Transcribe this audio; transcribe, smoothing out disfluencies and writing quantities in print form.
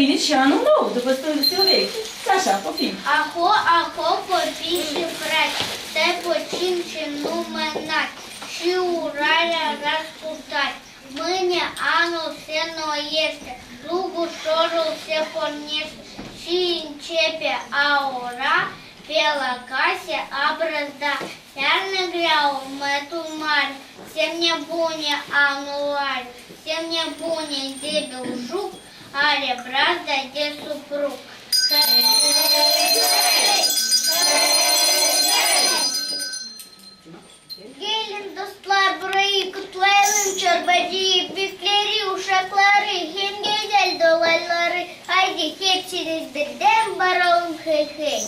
venit și anul nou, după Sfântul Vechi. Așa, poftim. Aho, copii și frați, stai puțin și nu mânați, și urarea răscurtați. Mâine anul se noiește, plugușorul se pornește și începe a ora, pe la case a brăzda. Iarnă grea, următul mare, semne bune anul are, semne bune de belșug, are brazda de suprug. Гелен достла брейку твоим чарбади, бифлери ушаклары, хенгезель долалары, айди хепсiniz birden baron hey hey.